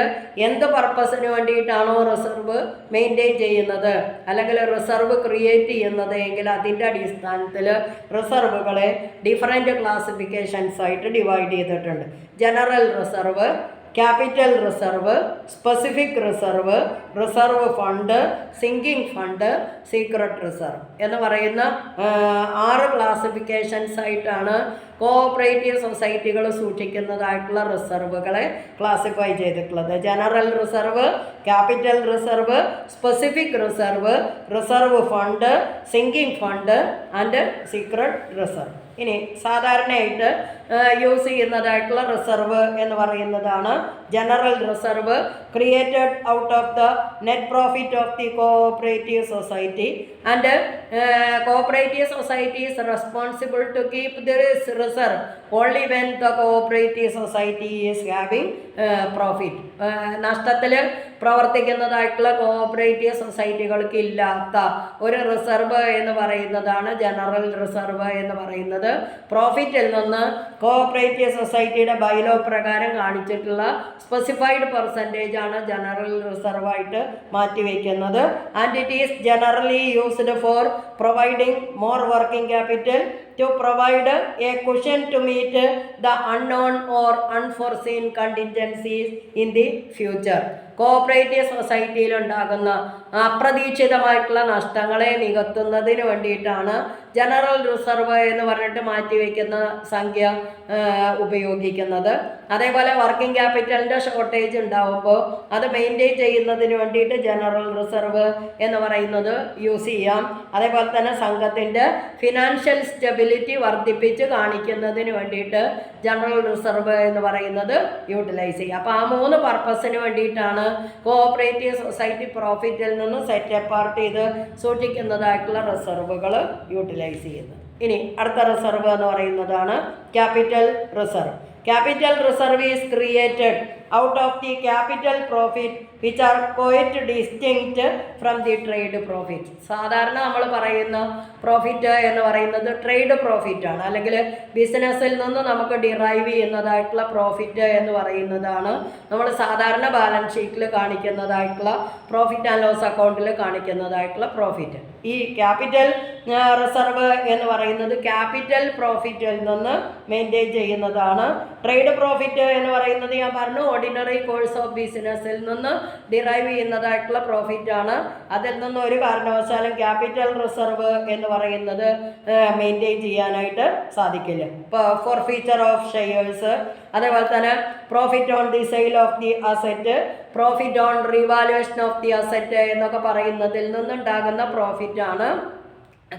എന്ത് പർപ്പസിന് വേണ്ടിയിട്ടാണോ റിസർവ് മെയിൻറ്റെയിൻ ചെയ്യുന്നത് അല്ലെങ്കിൽ റിസർവ് ക്രിയേറ്റ് ചെയ്യുന്നത് എങ്കിൽ അതിൻ്റെ അടിസ്ഥാനത്തിൽ റിസർവുകളെ ഡിഫറെൻറ്റ് ക്ലാസിഫിക്കേഷൻസ് ആയിട്ട് ഡിവൈഡ് ചെയ്തിട്ടുണ്ട്. General reserve, capital reserve, specific reserve, reserve fund, sinking fund, secret reserve എന്ന് പറയുന്ന 6 ക്ലാസിഫിക്കേഷൻസ് ആയിട്ടാണ് കോഓപ്പറേറ്റീവ് സൊസൈറ്റികൾ സൂക്ഷിക്കുന്നതായിട്ടുള്ള റിസർവുകളെ ക്ലാസിഫൈ ചെയ്തിട്ടുള്ളത്. General reserve, capital reserve, specific reserve, reserve fund, sinking fund and secret reserve. ഇനി സാധാരണയായിട്ട് use ചെയ്യുന്നതായിട്ടുള്ള reserve എന്ന് പറയുന്നതാണ് general reserve, created out of the net profit of the cooperative society and cooperative society is responsible to keep this reserve only when the cooperative society is having profit. നഷ്ടത്തിൽ പ്രവർത്തിക്കുന്നതായിട്ടുള്ള cooperative സൊസൈറ്റികൾക്ക് ഇല്ലാത്ത ഒരു reserve എന്ന് പറയുന്നതാണ് general reserve എന്ന് പറയുന്നത്. പ്രോഫിറ്റിൽ നിന്ന് cooperative സൊസൈറ്റിയുടെ ബൈലോ പ്രകാരം കാണിച്ചിട്ടുള്ള സ്പെസിഫൈഡ് പെർസെൻറ്റേജ് ആണ് ജനറൽ റിസർവായിട്ട് മാറ്റിവെക്കുന്നത്. And it is generally used for providing more working capital to provide a cushion to meet the unknown or unforeseen contingencies in the future. Cooperative സൊസൈറ്റിയിൽ ഉണ്ടാകുന്ന അപ്രതീക്ഷിതമായിട്ടുള്ള നഷ്ടങ്ങളെ നികത്തുന്നതിന് വേണ്ടിയിട്ടാണ് ജനറൽ റിസർവ് എന്ന് പറഞ്ഞിട്ട് മാറ്റിവെക്കുന്ന സംഖ്യ ഉപയോഗിക്കുന്നത്. അതേപോലെ വർക്കിംഗ് ക്യാപിറ്റലിൻ്റെ ഷോർട്ടേജ് ഉണ്ടാകുമ്പോൾ അത് മെയിൻറ്റെയിൻ ചെയ്യുന്നതിന് വേണ്ടിയിട്ട് ജനറൽ റിസർവ് എന്ന് പറയുന്നത് യൂസ് ചെയ്യാം. അതേപോലെ തന്നെ സംഘത്തിൻ്റെ ഫിനാൻഷ്യൽ സ്റ്റെബിലിറ്റി വർദ്ധിപ്പിച്ച് കാണിക്കുന്നതിന് വേണ്ടിയിട്ട് ജനറൽ റിസർവ് എന്ന് പറയുന്നത് യൂട്ടിലൈസ് ചെയ്യുക. അപ്പോൾ ആ 3 പർപ്പസിന് വേണ്ടിയിട്ടാണ് കോഓപ്പറേറ്റീവ് സൊസൈറ്റി പ്രോഫിറ്റിൽ നിന്ന് സെറ്റ് അപ്പാർട്ട് ചെയ്ത് സൂക്ഷിക്കുന്നതായിട്ടുള്ള റിസർവുകൾ യൂട്ടിലൈസ് ചെയ്യുന്നത്. ഇനി അടുത്ത റിസർവ് എന്ന് പറയുന്നതാണ് capital reserve. Capital reserve is created out of the capital profit which are quite distinct from the trade profit. സാധാരണ നമ്മൾ പറയുന്ന പ്രോഫിറ്റ് എന്ന് പറയുന്നത് ട്രേഡ് പ്രോഫിറ്റാണ്, അല്ലെങ്കിൽ ബിസിനസ്സിൽ നിന്ന് നമുക്ക് ഡിറൈവ് ചെയ്യുന്നതായിട്ടുള്ള പ്രോഫിറ്റ് എന്ന് പറയുന്നതാണ് നമ്മൾ സാധാരണ ബാലൻസ് ഷീറ്റിൽ കാണിക്കുന്നതായിട്ടുള്ള പ്രോഫിറ്റ് ആൻഡ് ലോസ് അക്കൗണ്ടിൽ കാണിക്കുന്നതായിട്ടുള്ള പ്രോഫിറ്റ്. ഈ ക്യാപിറ്റൽ റിസർവ് എന്ന് പറയുന്നത് ക്യാപിറ്റൽ പ്രോഫിറ്റിൽ നിന്ന് മെയിൻറ്റെയിൻ ചെയ്യുന്നതാണ്. ട്രേഡ് പ്രോഫിറ്റ് എന്ന് പറയുന്നത് ഞാൻ പറഞ്ഞു ഓർഡിനറി കോഴ്സ് ഓഫ് ബിസിനസ്സിൽ നിന്ന് ഡിറൈവ് ചെയ്യുന്നതായിട്ടുള്ള പ്രോഫിറ്റാണ്. അതിൽ നിന്ന് ഒരു കാരണവശാലും ക്യാപിറ്റൽ റിസർവ് എന്ന് പറയുന്നത് മെയിൻറ്റെയിൻ ചെയ്യാനായിട്ട് സാധിക്കില്ല. ഇപ്പോൾ ഫോർഫീച്ചർ ഓഫ് ഷെയർസ്, അതേപോലെ തന്നെ profit on the sale of the asset, profit on revaluation of the asset എന്നൊക്കെ പറയുന്നതിൽ നിന്നുണ്ടാകുന്ന പ്രോഫിറ്റാണ്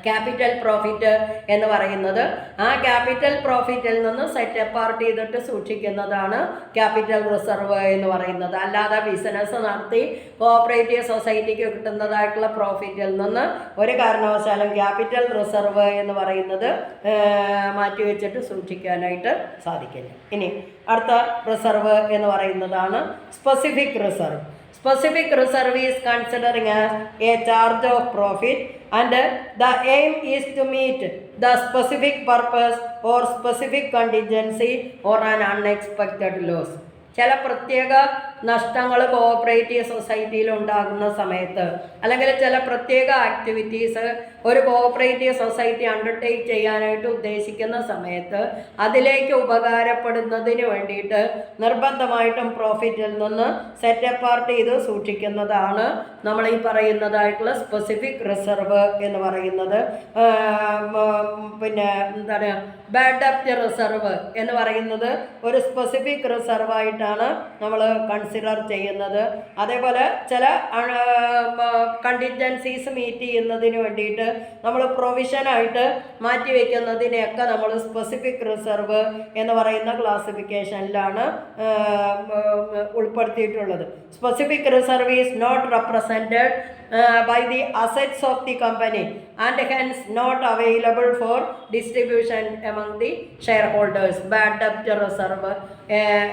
ക്യാപിറ്റൽ പ്രോഫിറ്റ് എന്ന് പറയുന്നത്. ആ ക്യാപിറ്റൽ പ്രോഫിറ്റിൽ നിന്ന് സെറ്റ് അപ്പാർട്ട് ചെയ്തിട്ട് സൂക്ഷിക്കുന്നതാണ് ക്യാപിറ്റൽ റിസർവ് എന്ന് പറയുന്നത്. അല്ലാതെ ബിസിനസ് നടത്തി കോഓപ്പറേറ്റീവ് സൊസൈറ്റിക്ക് കിട്ടുന്നതായിട്ടുള്ള പ്രോഫിറ്റിൽ നിന്ന് ഒരു കാരണവശാലും ക്യാപിറ്റൽ റിസർവ് എന്ന് പറയുന്നത് മാറ്റിവെച്ചിട്ട് സൂക്ഷിക്കാനായിട്ട് സാധിക്കില്ല. ഇനി അടുത്ത റിസർവ് എന്ന് പറയുന്നതാണ് specific reserve. Specific reserve is considering as a charge of profit, and the aim is to meet the specific purpose or specific contingency or an unexpected loss. ചില പ്രത്യേക നഷ്ടങ്ങൾ കോഓപ്പറേറ്റീവ് സൊസൈറ്റിയിൽ ഉണ്ടാകുന്ന സമയത്ത്, അല്ലെങ്കിൽ ചില പ്രത്യേക ആക്ടിവിറ്റീസ് ഒരു കോഓപ്പറേറ്റീവ് സൊസൈറ്റി അണ്ടർടേക്ക് ചെയ്യാനായിട്ട് ഉദ്ദേശിക്കുന്ന സമയത്ത് അതിലേക്ക് ഉപകാരപ്പെടുന്നതിന് വേണ്ടിയിട്ട് നിർബന്ധമായിട്ടും പ്രോഫിറ്റിൽ നിന്ന് സെറ്റ് അപ്പാർട്ട് ചെയ്ത് സൂക്ഷിക്കുന്നതാണ് നമ്മൾ ഈ പറയുന്നതായിട്ടുള്ള സ്പെസിഫിക് റിസർവ് എന്ന് പറയുന്നത്. പിന്നെ എന്താണ് ബാഡ് ഡെപ്റ്റ് റിസർവ് എന്ന് പറയുന്നത് ഒരു സ്പെസിഫിക് റിസർവായിട്ടാണ് നമ്മൾ കൺസിഡർ ചെയ്യുന്നത്. അതേപോലെ ചില കണ്ടിൻജൻസീസ് മീറ്റ് ചെയ്യുന്നതിന് വേണ്ടിയിട്ട് നമ്മൾ പ്രൊവിഷനായിട്ട് മാറ്റി വയ്ക്കുന്നതിനെയൊക്കെ നമ്മൾ സ്പെസിഫിക് റിസർവ് എന്ന് പറയുന്ന ക്ലാസിഫിക്കേഷനിലാണ് ഉൾപ്പെടുത്തിയിട്ടുള്ളത്. Specific reserve is not represented by the assets of the company and hence not available for distribution among the shareholders. Bad debt reserve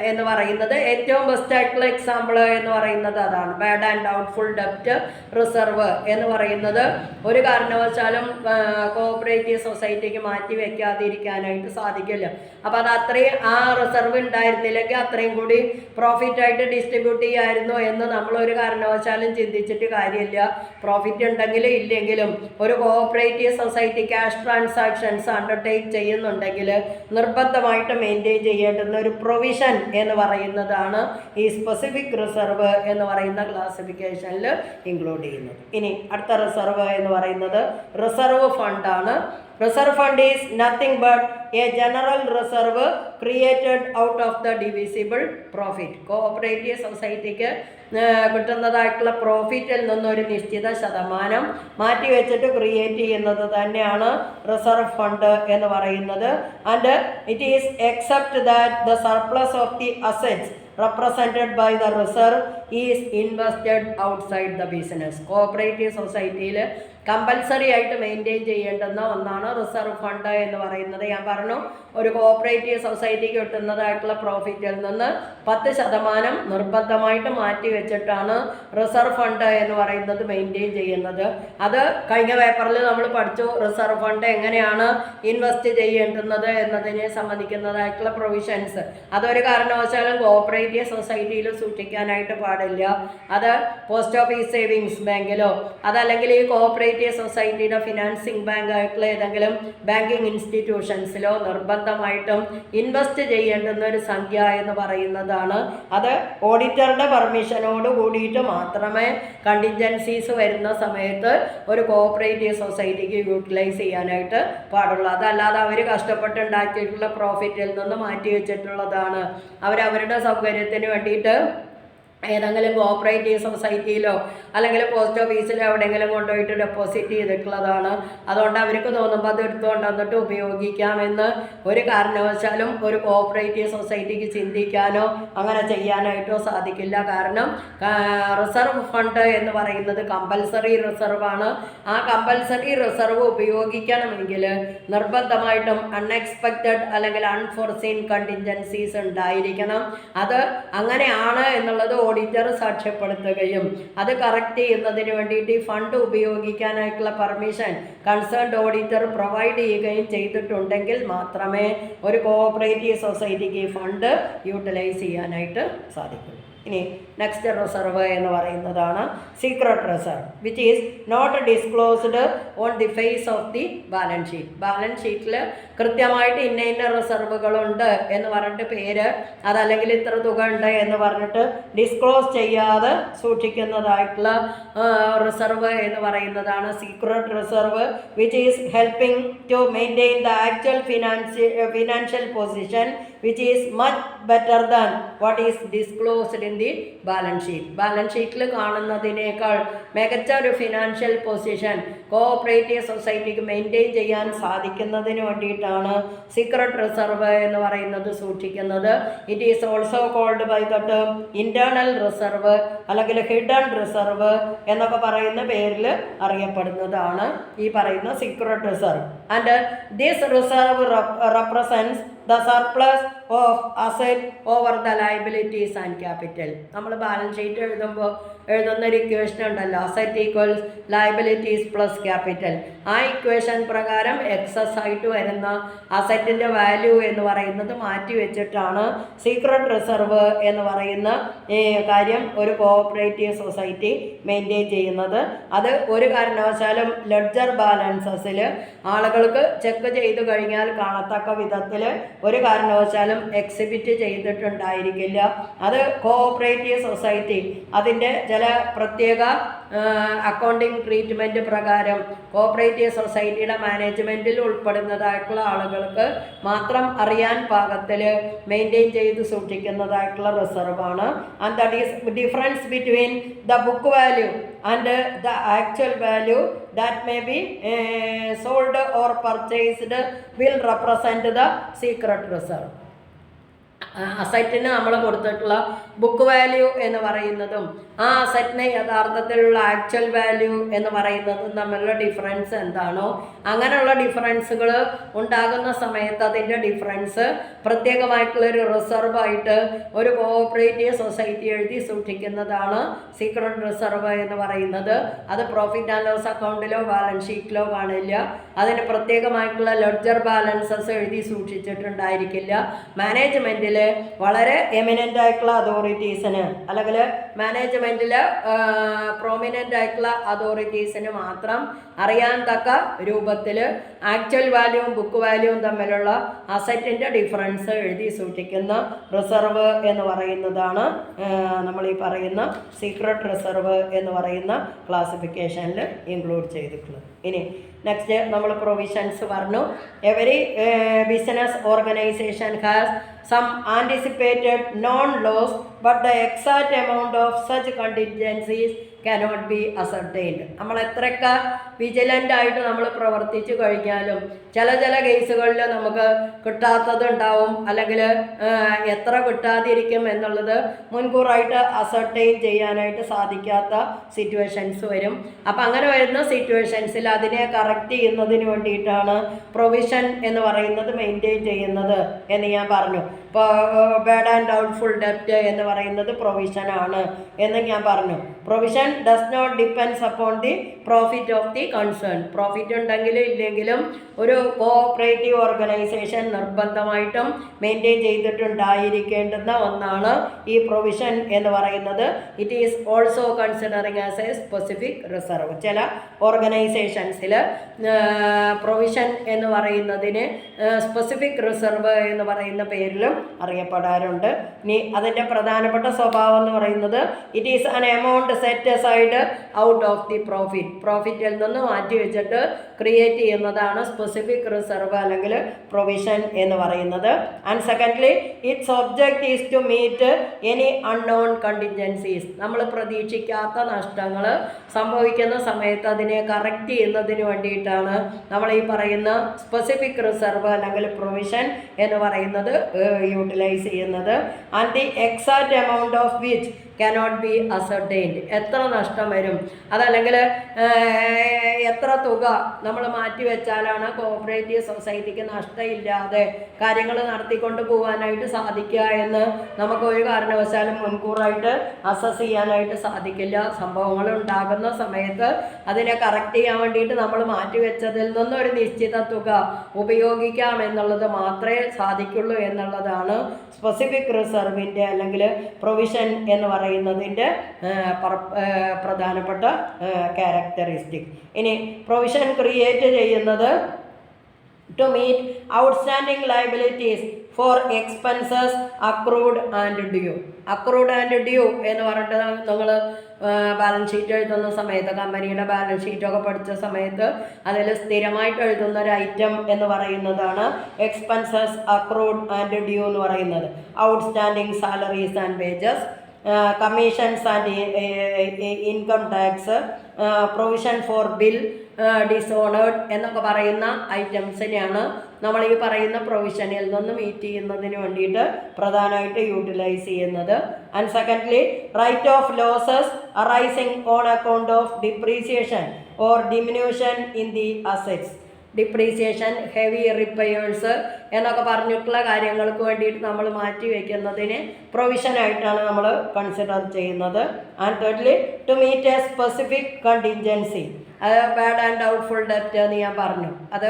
എന്ന് പറയുന്നത് ഏറ്റവും ബെസ്റ്റ് ആയിട്ടുള്ള എക്സാമ്പിൾ എന്ന് പറയുന്നത് അതാണ്. ബാഡ് ആൻഡ് ഡൗട്ട്ഫുൾ ഡെപ്റ്റ് റിസർവ് എന്ന് പറയുന്നത് ഒരു കാരണവശാലും കോഓപ്പറേറ്റീവ് സൊസൈറ്റിക്ക് മാറ്റി വെക്കാതിരിക്കാനായിട്ട് സാധിക്കില്ല. അപ്പോൾ അത് അത്രയും ആ റിസർവ് ഉണ്ടായിരുന്നില്ലെങ്കിൽ അത്രയും കൂടി പ്രോഫിറ്റായിട്ട് ഡിസ്ട്രിബ്യൂട്ട് ചെയ്യായിരുന്നു എന്ന് നമ്മളൊരു കാരണവശാലും ചിന്തിച്ചിട്ട് കാര്യമില്ല. പ്രോഫിറ്റ് ഉണ്ടെങ്കിലും ഇല്ലെങ്കിലും ഒരു cooperative society cash transactions undertake ചെയ്യുന്നുണ്ടെങ്കിൽ നിർബന്ധമായിട്ട് മെയിൻറ്റെയിൻ ചെയ്യേണ്ടുന്ന ഒരു പ്രൊവിഷൻ എന്ന് പറയുന്നതാണ് ഈ സ്പെസിഫിക് റിസർവ് എന്ന് പറയുന്ന ക്ലാസിഫിക്കേഷനിൽ ഇൻക്ലൂഡ് ചെയ്യുന്നത്. ഇനി അടുത്ത റിസർവ് എന്ന് പറയുന്നത് reserve ഫണ്ടാണ്. Reserve fund is nothing but a general reserve created out of the divisible profit. Cooperative സൊസൈറ്റിക്ക് കിട്ടുന്നതായിട്ടുള്ള പ്രോഫിറ്റിൽ നിന്നൊരു നിശ്ചിത ശതമാനം മാറ്റി വെച്ചിട്ട് ക്രിയേറ്റ് ചെയ്യുന്നത് തന്നെയാണ് റിസർവ് ഫണ്ട് എന്ന് പറയുന്നത്. And it is except that the surplus of the assets represented by the reserve is invested outside the business. Cooperative സൊസൈറ്റിയിൽ കമ്പൽസറി ആയിട്ട് മെയിൻറ്റെയിൻ ചെയ്യേണ്ടുന്ന ഒന്നാണ് റിസർവ് ഫണ്ട് എന്ന് പറയുന്നത്. ഞാൻ പറഞ്ഞു ഒരു കോഓപ്പറേറ്റീവ് സൊസൈറ്റിക്ക് കിട്ടുന്നതായിട്ടുള്ള പ്രോഫിറ്റിൽ നിന്ന് 10% നിർബന്ധമായിട്ട് മാറ്റി വെച്ചിട്ടാണ് റിസർവ് ഫണ്ട് എന്ന് പറയുന്നത് മെയിൻറ്റെയിൻ ചെയ്യുന്നത്. അത് കഴിഞ്ഞ പേപ്പറിൽ നമ്മൾ പഠിച്ചു. റിസർവ് ഫണ്ട് എങ്ങനെയാണ് ഇൻവെസ്റ്റ് ചെയ്യേണ്ടുന്നത് എന്നതിനെ സംബന്ധിക്കുന്നതായിട്ടുള്ള പ്രൊവിഷൻസ് അതൊരു കാരണവശാലും കോഓപ്പറേറ്റീവ് സൊസൈറ്റിയിൽ സൂക്ഷിക്കാനായിട്ട് പാടില്ല. അത് പോസ്റ്റ് ഓഫീസ് സേവിങ്സ് ബാങ്കിലോ അതല്ലെങ്കിൽ ഈ കോഓപ്പറേറ്റീവ് സൊസൈറ്റിയുടെ ഫിനാൻസിങ് ബാങ്ക് ആയിട്ടുള്ള ഏതെങ്കിലും ബാങ്കിങ് ഇൻസ്റ്റിറ്റ്യൂഷൻസിലോ നിർബന്ധമായിട്ടും ഇൻവെസ്റ്റ് ചെയ്യേണ്ടുന്ന ഒരു സംഖ്യ എന്ന് പറയുന്നതാണ്. അത് ഓഡിറ്ററുടെ പെർമിഷനോട് കൂടിയിട്ട് മാത്രമേ കണ്ടിൻജൻസീസ് വരുന്ന സമയത്ത് ഒരു കോഓപ്പറേറ്റീവ് സൊസൈറ്റിക്ക് യൂട്ടിലൈസ് ചെയ്യാനായിട്ട് പാടുള്ളൂ. അതല്ലാതെ അവർ കഷ്ടപ്പെട്ടുണ്ടാക്കിയിട്ടുള്ള പ്രോഫിറ്റിൽ നിന്ന് മാറ്റി വെച്ചിട്ടുള്ളതാണ്. അവരവരുടെ സൗകര്യത്തിന് വേണ്ടിയിട്ട് ഏതെങ്കിലും കോഓപ്പറേറ്റീവ് സൊസൈറ്റിയിലോ അല്ലെങ്കിൽ പോസ്റ്റ് ഓഫീസിലോ എവിടെയെങ്കിലും കൊണ്ടുപോയിട്ട് ഡെപ്പോസിറ്റ് ചെയ്തിട്ടുള്ളതാണ്. അതുകൊണ്ട് അവർക്ക് തോന്നുമ്പോൾ അത് എടുത്തുകൊണ്ട് വന്നിട്ട് ഉപയോഗിക്കാമെന്ന് ഒരു കാരണവശാലും ഒരു കോഓപ്പറേറ്റീവ് സൊസൈറ്റിക്ക് ചിന്തിക്കാനോ അങ്ങനെ ചെയ്യാനായിട്ടോ സാധിക്കില്ല. കാരണം റിസർവ് ഫണ്ട് എന്ന് പറയുന്നത് കമ്പൽസറി റിസർവാണ്. ആ കമ്പൽസറി റിസർവ് ഉപയോഗിക്കണമെങ്കിൽ നിർബന്ധമായിട്ടും അൺഎക്സ്പെക്റ്റഡ് അല്ലെങ്കിൽ അൺഫോർസീൻ കണ്ടിൻജൻസീസ് ഉണ്ടായിരിക്കണം. അത് അങ്ങനെയാണ് എന്നുള്ളത് ഓഡിറ്റർ സാക്ഷ്യപ്പെടുത്തുകയും അത് കറക്റ്റ് ചെയ്യുന്നതിന് വേണ്ടിയിട്ട് ഈ ഫണ്ട് ഉപയോഗിക്കാനായിട്ടുള്ള പെർമിഷൻ കൺസേൺഡ് ഓഡിറ്റർ പ്രൊവൈഡ് ചെയ്യുകയും ചെയ്തിട്ടുണ്ടെങ്കിൽ മാത്രമേ ഒരു കോഓപ്പറേറ്റീവ് സൊസൈറ്റിക്ക് ഈ ഫണ്ട് യൂട്ടിലൈസ് ചെയ്യാനായിട്ട് സാധിക്കൂ. ഇനി നെക്സ്റ്റ് റിസർവ് എന്ന് പറയുന്നതാണ് secret reserve, which is not disclosed on the face of the balance sheet. Balance ഷീറ്റിൽ കൃത്യമായിട്ട് ഇന്ന ഇന്ന റിസർവുകളുണ്ട് എന്ന് പറഞ്ഞിട്ട് പേര്, അതല്ലെങ്കിൽ ഇത്ര തുക ഉണ്ട് എന്ന് പറഞ്ഞിട്ട് ഡിസ്ക്ലോസ് ചെയ്യാതെ സൂക്ഷിക്കുന്നതായിട്ടുള്ള റിസർവ് എന്ന് പറയുന്നതാണ് secret reserve, which is helping to maintain the actual financial position which is much better than what is disclosed in the balance sheet. Balance ഷീറ്റിൽ കാണുന്നതിനേക്കാൾ മികച്ച ഒരു ഫിനാൻഷ്യൽ പൊസിഷൻ കോഓപ്പറേറ്റീവ് സൊസൈറ്റിക്ക് മെയിൻറ്റെയിൻ ചെയ്യാൻ സാധിക്കുന്നതിന് വേണ്ടിയിട്ടാണ് സീക്രട്ട് റിസർവ് എന്ന് പറയുന്നത് സൂക്ഷിക്കുന്നത്. It is also called by the term internal reserve അല്ലെങ്കിൽ ഹിഡൻ റിസർവ് എന്നൊക്കെ പറയുന്ന പേരിൽ അറിയപ്പെടുന്നതാണ് ഈ പറയുന്ന secret reserve. And this reserve represents the surplus of asset over the liabilities and capital. നമ്മൾ ബാലൻസ് ഷീറ്റ് എഴുതുമ്പോൾ എഴുതുന്നൊരു ഇക്വേഷൻ ഉണ്ടല്ലോ, asset equals liabilities plus capital. ആ ഇക്വേഷൻ പ്രകാരം എക്സസ് ആയിട്ട് വരുന്ന അസറ്റിൻ്റെ വാല്യൂ എന്ന് പറയുന്നത് മാറ്റി വെച്ചിട്ടാണ് സീക്രട്ട് റിസർവ് എന്ന് പറയുന്ന കാര്യം ഒരു കോഓപ്പറേറ്റീവ് സൊസൈറ്റി മെയിൻറ്റെയിൻ ചെയ്യുന്നത്. അത് ഒരു കാരണവശാലും ലെഡ്ജർ ബാലൻസസിൽ ആളുകൾക്ക് ചെക്ക് ചെയ്ത് കഴിഞ്ഞാൽ കാണത്തക്ക വിധത്തിൽ ഒരു കാരണവശാലും എക്സിബിറ്റ് ചെയ്തിട്ടുണ്ടായിരിക്കില്ല. അത് കോഓപ്പറേറ്റീവ് സൊസൈറ്റി അതിൻ്റെ ചില പ്രത്യേക അക്കൗണ്ടിങ് ട്രീറ്റ്മെൻറ്റ് പ്രകാരം കോഓപ്പറേറ്റീവ് സൊസൈറ്റിയുടെ മാനേജ്മെൻറ്റിൽ ഉൾപ്പെടുന്നതായിട്ടുള്ള ആളുകൾക്ക് മാത്രം അറിയാൻ പാകത്തിൽ മെയിൻറ്റെയിൻ ചെയ്ത് സൂക്ഷിക്കുന്നതായിട്ടുള്ള റിസർവാണ്. And that is difference between the book value and the actual value that may be sold or purchased will represent the secret reserve. അസറ്റിന് നമ്മൾ കൊടുത്തിട്ടുള്ള ബുക്ക് വാല്യൂ എന്ന് പറയുന്നതും ആ അസറ്റിന് യഥാർത്ഥത്തിലുള്ള ആക്ച്വൽ വാല്യൂ എന്ന് പറയുന്നതും തമ്മിലുള്ള ഡിഫറൻസ് എന്താണോ അങ്ങനെയുള്ള ഡിഫറൻസുകൾ ഉണ്ടാകുന്ന സമയത്ത് അതിൻ്റെ ഡിഫറൻസ് പ്രത്യേകമായിട്ടുള്ളൊരു റിസർവായിട്ട് ഒരു കോഓപ്പറേറ്റീവ് സൊസൈറ്റി എഴുതി സൂക്ഷിക്കുന്നതാണ് സീക്രട്ട് റിസർവ് എന്ന് പറയുന്നത്. അത് പ്രോഫിറ്റ് ആൻഡ് ലോസ് അക്കൗണ്ടിലോ ബാലൻസ് ഷീറ്റിലോ കാണില്ല. അതിന് പ്രത്യേകമായിട്ടുള്ള ലെഡ്ജർ ബാലൻസസ് എഴുതി സൂക്ഷിച്ചിട്ടുണ്ടായിരിക്കില്ല. മാനേജ്മെൻറ്റിൽ വളരെ എമിനൻ്റ് ആയിട്ടുള്ള അതോറിറ്റീസിന് അല്ലെങ്കിൽ മാനേജ്മെൻറ്റിൽ പ്രോമിനൻ്റ് ആയിട്ടുള്ള അതോറിറ്റീസിന് മാത്രം അറിയാൻ തക്ക രൂപത്തിൽ ആക്ച്വൽ വാല്യൂവും ബുക്ക് വാല്യൂവും തമ്മിലുള്ള അസറ്റിൻ്റെ ഡിഫറൻസ് എഴുതി സൂക്ഷിക്കുന്ന റിസർവ് എന്ന് പറയുന്നതാണ് നമ്മൾ ഈ പറയുന്ന സീക്രട്ട് റിസർവ് എന്ന് പറയുന്ന ക്ലാസിഫിക്കേഷനിൽ ഇൻക്ലൂഡ് ചെയ്തിട്ടുള്ളത്. ഇനി നെക്സ്റ്റ് നമ്മൾ പ്രൊവിഷൻസ് പറഞ്ഞു. Every business organisation has some anticipated non-loss but the exact amount of such contingencies cannot be ascertained. നമ്മൾ എത്രയൊക്കെ വിജിലൻ്റ് ആയിട്ട് നമ്മൾ പ്രവർത്തിച്ചു കഴിഞ്ഞാലും ചില കേസുകളിൽ നമുക്ക് കിട്ടാത്തതുണ്ടാവും, അല്ലെങ്കിൽ എത്ര കിട്ടാതിരിക്കും എന്നുള്ളത് മുൻകൂറായിട്ട് അസർട്ടൈൻ ചെയ്യാനായിട്ട് സാധിക്കാത്ത സിറ്റുവേഷൻസ് വരും. അപ്പം അങ്ങനെ വരുന്ന സിറ്റുവേഷൻസിൽ അതിനെ കറക്റ്റ് ചെയ്യുന്നതിന് വേണ്ടിയിട്ടാണ് പ്രൊവിഷൻ എന്ന് പറയുന്നത് മെയിൻറ്റെയിൻ ചെയ്യുന്നത് എന്ന് ഞാൻ പറഞ്ഞു. ഇപ്പോൾ ബാഡ് ആൻഡ് ഡൗട്ട്ഫുൾ ഡെപ്റ്റ് എന്ന് പറയുന്നത് പ്രൊവിഷനാണ് എന്ന് ഞാൻ പറഞ്ഞു. Provision does not depends upon the profit of the concern. Profit ഉണ്ടെങ്കിലും ഇല്ലെങ്കിലും ഒരു കോഓപ്പറേറ്റീവ് ഓർഗനൈസേഷൻ നിർബന്ധമായിട്ടും മെയിൻറ്റെയിൻ ചെയ്തിട്ടുണ്ടായിരിക്കേണ്ടുന്ന ഒന്നാണ് ഈ പ്രൊവിഷൻ എന്ന് പറയുന്നത്. It is also considering as a specific reserve. ചില ഓർഗനൈസേഷൻസിൽ പ്രൊവിഷൻ എന്ന് പറയുന്നതിന് സ്പെസിഫിക് റിസർവ് എന്ന് പറയുന്ന പേരിലും അറിയപ്പെടാറുണ്ട്. ഇനി അതിൻ്റെ പ്രധാനപ്പെട്ട സ്വഭാവം എന്ന് പറയുന്നത് it is an amount set aside out of the പ്രോഫിറ്റിൽ നിന്ന് മാറ്റി വെച്ചിട്ട് ക്രിയേറ്റ് ചെയ്യുന്നതാണ് സ്പെസിഫിക് റിസർവ് അല്ലെങ്കിൽ പ്രൊവിഷൻ എന്ന് പറയുന്നത്. And secondly its object is to meet any unknown contingencies. നമ്മൾ പ്രതീക്ഷിക്കാത്ത നഷ്ടങ്ങൾ സംഭവിക്കുന്ന സമയത്ത് അതിനെ കറക്റ്റ് ചെയ്യുന്നതിന് വേണ്ടിയിട്ടാണ് നമ്മൾ ഈ പറയുന്ന സ്പെസിഫിക് റിസർവ് അല്ലെങ്കിൽ പ്രൊവിഷൻ എന്ന് പറയുന്നത് യൂട്ടിലൈസ് ചെയ്യുന്നത്. And the exact amount of which cannot be ascertained. എത്ര നഷ്ടം വരും, അതല്ലെങ്കിൽ എത്ര തുക നമ്മൾ മാറ്റി വെച്ചാലാണ് കോഓപ്പറേറ്റീവ് സൊസൈറ്റിക്ക് നഷ്ടമില്ലാതെ കാര്യങ്ങൾ നടത്തിക്കൊണ്ട് പോകാനായിട്ട് സാധിക്കുക എന്ന് നമുക്ക് ഒരു കാരണവശാലും മുൻകൂറായിട്ട് അസസ് ചെയ്യാനായിട്ട് സാധിക്കില്ല. സംഭവങ്ങൾ ഉണ്ടാകുന്ന സമയത്ത് അതിനെ കറക്റ്റ് ചെയ്യാൻ വേണ്ടിയിട്ട് നമ്മൾ മാറ്റി വെച്ചതിൽ നിന്നൊരു നിശ്ചിത തുക ഉപയോഗിക്കാം എന്നുള്ളത് മാത്രമേ സാധിക്കുള്ളൂ എന്നുള്ളതാണ് സ്പെസിഫിക് റിസർവിൻ്റെ അല്ലെങ്കിൽ പ്രൊവിഷൻ എന്ന് പറയുന്നതിൻ്റെ പ്രധാനപ്പെട്ട ക്യാരക്ടറിസ്റ്റിക്. ഇനി പ്രൊവിഷൻ ക്രിയേറ്റ് ചെയ്യുന്നത് to meet outstanding liabilities for expenses accrued and due. Accrued and due എന്ന് പറഞ്ഞിട്ട് നിങ്ങൾ ബാലൻസ് ഷീറ്റ് എഴുതുന്ന സമയത്ത്, കമ്പനിയുടെ ബാലൻസ് ഷീറ്റൊക്കെ പഠിച്ച സമയത്ത് അതിൽ സ്ഥിരമായിട്ട് എഴുതുന്ന ഒരു ഐറ്റം എന്ന് പറയുന്നതാണ് എക്സ്പെൻസസ് അക്രൂഡ് ആൻഡ് ഡ്യൂ എന്ന് പറയുന്നത്. Outstanding salaries and wages, commissions and income tax, provision for bill dishonoured എന്നൊക്കെ പറയുന്ന ഐറ്റംസിനെയാണ് നമ്മൾ ഈ പറയുന്ന പ്രൊവിഷനിൽ നിന്ന് മീറ്റ് ചെയ്യുന്നതിന് വേണ്ടിയിട്ട് പ്രധാനമായിട്ട് യൂട്ടിലൈസ് ചെയ്യുന്നത്. And secondly write off losses arising on account of depreciation or diminution in the assets. Depreciation, heavy repairs എന്നൊക്കെ പറഞ്ഞിട്ടുള്ള കാര്യങ്ങൾക്ക് വേണ്ടിയിട്ട് നമ്മൾ മാറ്റി വയ്ക്കുന്നതിന് പ്രൊവിഷനായിട്ടാണ് നമ്മൾ കൺസിഡർ ചെയ്യുന്നത്. And thirdly to meet a specific contingency. അത് ബാഡ് ആൻഡ് ഡൗട്ട്ഫുൾ ഡെപ്റ്റ് എന്ന് ഞാൻ പറഞ്ഞു. അത്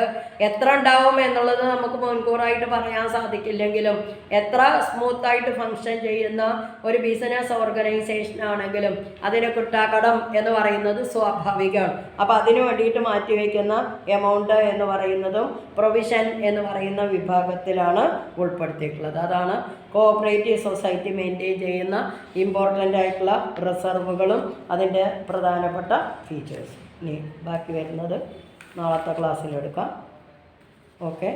എത്ര ഉണ്ടാവും എന്നുള്ളത് നമുക്ക് മുൻകൂറായിട്ട് പറയാൻ സാധിക്കില്ലെങ്കിലും എത്ര സ്മൂത്തായിട്ട് ഫങ്ഷൻ ചെയ്യുന്ന ഒരു ബിസിനസ് ഓർഗനൈസേഷൻ ആണെങ്കിലും അതിന് കിട്ടാക്കടം എന്ന് പറയുന്നത് സ്വാഭാവികമാണ്. അപ്പോൾ അതിന് വേണ്ടിയിട്ട് മാറ്റിവെക്കുന്ന എമൗണ്ട് എന്ന് പറയുന്നതും പ്രൊവിഷൻ എന്ന് പറയുന്ന വിഭാഗത്തിലാണ് ഉൾപ്പെടുത്തിയിട്ടുള്ളത്. അതാണ് കോഓപ്പറേറ്റീവ് സൊസൈറ്റി മെയിൻറ്റെയിൻ ചെയ്യുന്ന ഇമ്പോർട്ടൻ്റ് ആയിട്ടുള്ള റിസർവുകളും അതിൻ്റെ പ്രധാനപ്പെട്ട ഫീച്ചേഴ്സ്. ഇനി ബാക്കി വരുന്നത് നാളത്തെ ക്ലാസ്സിലെടുക്കാം. ഓക്കെ.